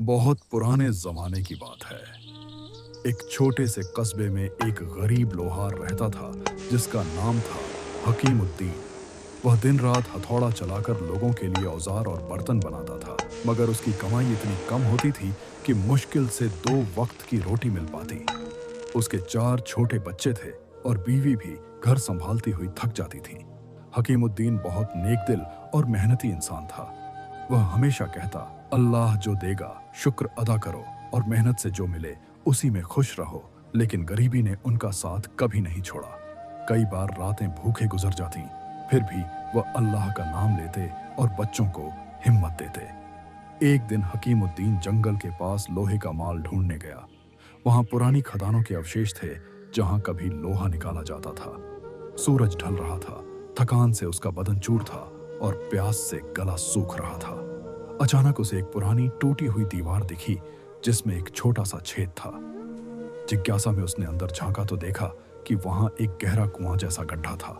बहुत पुराने जमाने की बात है। एक छोटे से कस्बे में एक गरीब लोहार रहता था जिसका नाम था हकीमुद्दीन। वह दिन रात हथौड़ा चलाकर लोगों के लिए औजार और बर्तन बनाता था, मगर उसकी कमाई इतनी कम होती थी कि मुश्किल से 2 वक्त की रोटी मिल पाती। उसके 4 छोटे बच्चे थे और बीवी भी घर संभालती हुई थक जाती थी। हकीमुद्दीन बहुत नेक दिल और मेहनती इंसान था। वह हमेशा कहता, अल्लाह जो देगा शुक्र अदा करो और मेहनत से जो मिले उसी में खुश रहो। लेकिन गरीबी ने उनका साथ कभी नहीं छोड़ा। कई बार रातें भूखे गुजर जाती, फिर भी वह अल्लाह का नाम लेते और बच्चों को हिम्मत देते। एक दिन हकीमुद्दीन जंगल के पास लोहे का माल ढूंढने गया। वहां पुरानी खदानों के अवशेष थे जहां कभी लोहा निकाला जाता था। सूरज ढल रहा था, थकान से उसका बदन चूर था और प्यास से गला सूख रहा था। अचानक उसे एक पुरानी टूटी हुई दीवार दिखी जिसमें एक छोटा सा छेद था। जिज्ञासा में उसने अंदर झांका तो देखा कि वहां एक गहरा कुआं जैसा गड्ढा था।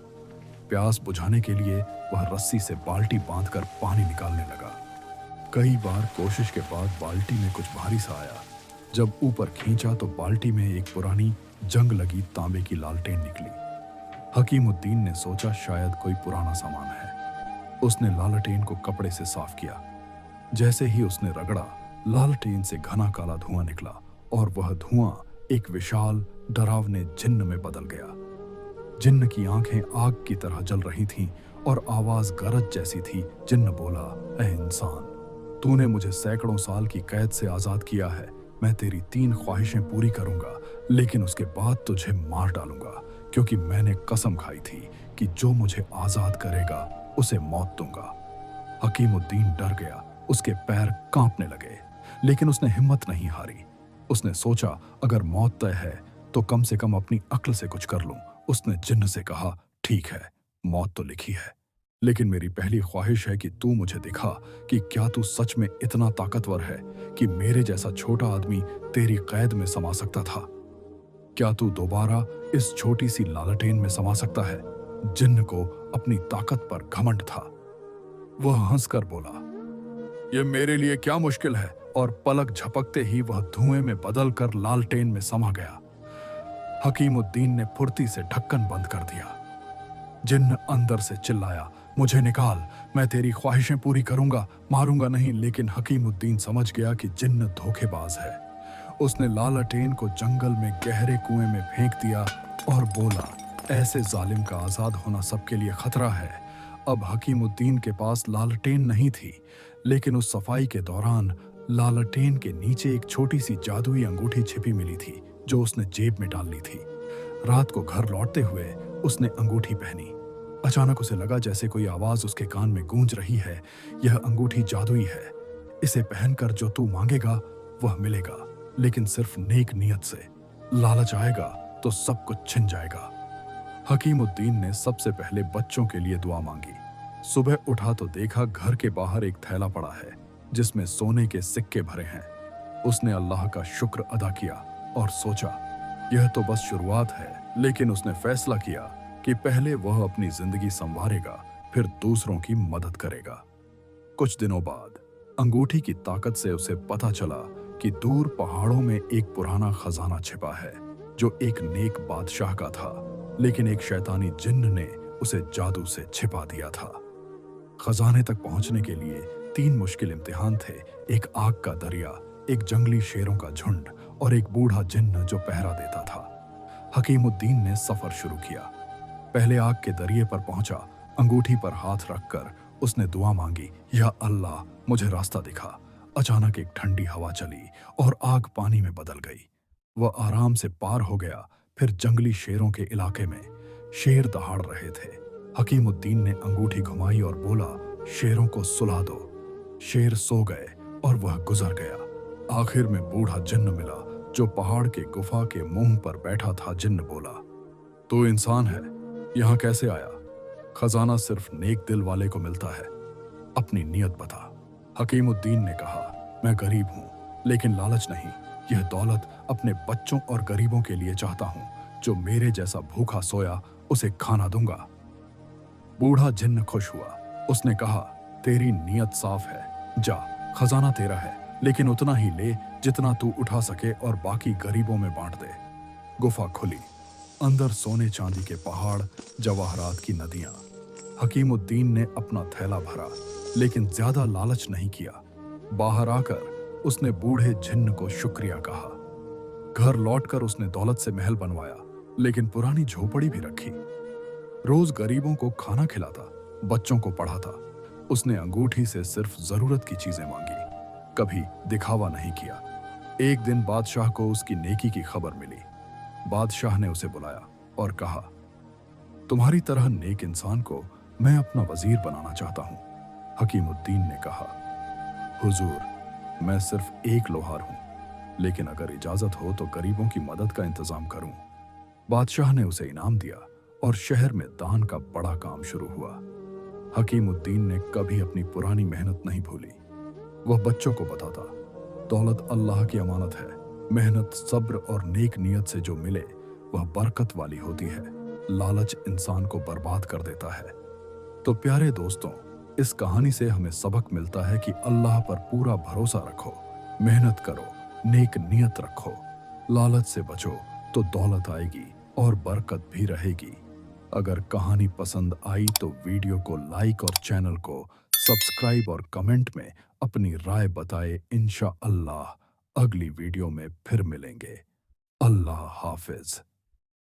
प्यास बुझाने के लिए वह रस्सी से बाल्टी बांधकर पानी निकालने लगा। कई बार कोशिश के बाद बाल्टी में कुछ भारी सा आया। जब ऊपर खींचा तो बाल्टी में एक पुरानी जंग लगी तांबे की लालटेन निकली। हकीमुद्दीन ने सोचा शायद कोई पुराना सामान है। उसने लालटेन को कपड़े से साफ किया। जैसे ही उसने रगड़ा, लालटेन से घना काला धुआं निकला और वह धुआं एक विशाल डरावने जिन्न में बदल गया। जिन्न की आंखें आग की तरह जल रही थीं और आवाज गरज जैसी थी। जिन्न बोला, ऐ इंसान, तूने मुझे सैकड़ों साल की कैद से आजाद किया है। मैं तेरी 3 ख्वाहिशें पूरी करूंगा, लेकिन उसके बाद तुझे मार डालूंगा, क्योंकि मैंने कसम खाई थी कि जो मुझे आजाद करेगा उसे मौत दूंगा। हकीमुद्दीन डर गया। उसके पैर कांपने लगे, लेकिन उसने हिम्मत नहीं हारी। उसने सोचा, अगर मौत तय है तो कम से कम अपनी अक्ल से कुछ कर लूं। उसने जिन्न से कहा, ठीक है, मौत तो लिखी है, लेकिन मेरी पहली ख्वाहिश है कि तू मुझे दिखा कि क्या तू सच में इतना ताकतवर है कि मेरे जैसा छोटा आदमी तेरी कैद में समा सकता था। क्या तू दोबारा इस छोटी सी लालटेन में समा सकता है? जिन्न को अपनी ताकत पर घमंड था। वह हंसकर बोला, यह मेरे लिए क्या मुश्किल है, और पलक झपकते ही वह धुएं में बदल कर लालटेन में समा गया। हकीमुद्दीन ने फुर्ती से ढक्कन बंद कर दिया। जिन्न अंदर से चिल्लाया, मुझे निकाल, मैं तेरी ख्वाहिशें पूरी करूंगा, मारूंगा नहीं। लेकिन हकीमुद्दीन समझ गया कि जिन्न धोखेबाज है। उसने लालटेन को जंगल में गहरे कुएं में फेंक दिया और बोला, ऐसे जालिम का आजाद होना सबके लिए खतरा है। अब हकीमुद्दीन के पास लालटेन नहीं थी, लेकिन उस सफाई के दौरान लालटेन के नीचे एक छोटी सी जादुई अंगूठी छिपी मिली थी जो उसने जेब में डाल ली थी। रात को घर लौटते हुए उसने अंगूठी पहनी। अचानक उसे लगा जैसे कोई आवाज उसके कान में गूंज रही है, यह अंगूठी जादुई है। इसे पहनकर जो तू मांगेगा वह मिलेगा, लेकिन सिर्फ नेक नियत से। लालच आएगा तो सब कुछ छिन जाएगा। हकीमुद्दीन ने सबसे पहले बच्चों के लिए दुआ मांगी। सुबह उठा तो देखा घर के बाहर एक थैला पड़ा है जिसमें सोने के सिक्के भरे हैं। उसने अल्लाह का शुक्र अदा किया और सोचा, यह तो बस शुरुआत है। लेकिन उसने फैसला किया कि पहले वह अपनी जिंदगी संवारेगा, फिर दूसरों की मदद करेगा। कुछ दिनों बाद अंगूठी की ताकत से उसे पता चला कि दूर पहाड़ों में एक पुराना खजाना छिपा है जो एक नेक बादशाह का था, लेकिन एक शैतानी जिन्न ने उसे जादू से छिपा दिया था। खजाने तक पहुंचने के लिए 3 मुश्किल इम्तिहान थे। एक आग का दरिया, एक जंगली शेरों का झुंड और एक बूढ़ा जिन्न जो पहरा देता था। हकीमुद्दीन ने सफर शुरू किया। पहले आग के दरिए पर पहुंचा। अंगूठी पर हाथ रखकर उसने दुआ मांगी, या अल्लाह, मुझे रास्ता दिखा। अचानक एक ठंडी हवा चली और आग पानी में बदल गई। वह आराम से पार हो गया। फिर जंगली शेरों के इलाके में शेर दहाड़ रहे थे। हकीमुद्दीन ने अंगूठी घुमाई और बोला, शेरों को सुला दो। शेर सो गए और वह गुजर गया। आखिर में बूढ़ा जिन्न मिला जो पहाड़ के गुफा के मुंह पर बैठा था। जिन्न बोला, तू इंसान है, यहां कैसे आया? खजाना सिर्फ नेक दिल वाले को मिलता है, अपनी नियत बता। हकीमुद्दीन ने कहा, मैं गरीब हूं, लेकिन लालच नहीं। यह दौलत अपने बच्चों और गरीबों के लिए चाहता हूं। जो मेरे जैसा भूखा सोया उसे खाना दूंगा। बूढ़ा जिन्न खुश हुआ। उसने कहा, तेरी नियत साफ है, जा, खजाना तेरा है, लेकिन उतना ही ले जितना तू उठा सके और बाकी गरीबों में बांट दे। गुफा खुली। अंदर सोने चांदी के पहाड़, जवाहरात की नदियां। हकीमुद्दीन ने अपना थैला भरा, लेकिन ज्यादा लालच नहीं किया। बाहर आकर उसने बूढ़े जिन्न को शुक्रिया कहा। घर लौटकर उसने दौलत से महल बनवाया, लेकिन पुरानी झोपड़ी भी रखी। रोज गरीबों को खाना खिलाता, बच्चों को पढ़ाता। उसने अंगूठी से सिर्फ जरूरत की चीजें मांगी, कभी दिखावा नहीं किया। एक दिन बादशाह को उसकी नेकी की खबर मिली। बादशाह ने उसे बुलाया और कहा, तुम्हारी तरह नेक इंसान को मैं अपना वजीर बनाना चाहता हूं। हकीमुद्दीन ने कहा, हुजूर, मैं सिर्फ एक लोहार हूं, लेकिन अगर इजाजत हो तो गरीबों की मदद का इंतजाम करूं। बादशाह ने उसे इनाम दिया और शहर में दान का बड़ा काम शुरू हुआ। हकीमुद्दीन ने कभी अपनी पुरानी मेहनत नहीं भूली। वह बच्चों को बताता, दौलत अल्लाह की अमानत है। मेहनत, सब्र और नेक नियत से जो मिले वह बरकत वाली होती है। लालच इंसान को बर्बाद कर देता है। तो प्यारे दोस्तों, इस कहानी से हमें सबक मिलता है कि अल्लाह पर पूरा भरोसा रखो, मेहनत करो, नेक नियत रखो। लालच से बचो तो दौलत आएगी और बरकत भी रहेगी। अगर कहानी पसंद आई तो वीडियो को लाइक और चैनल को सब्सक्राइब और कमेंट में अपनी राय बताएं। इंशाअल्लाह अगली वीडियो में फिर मिलेंगे। अल्लाह हाफिज।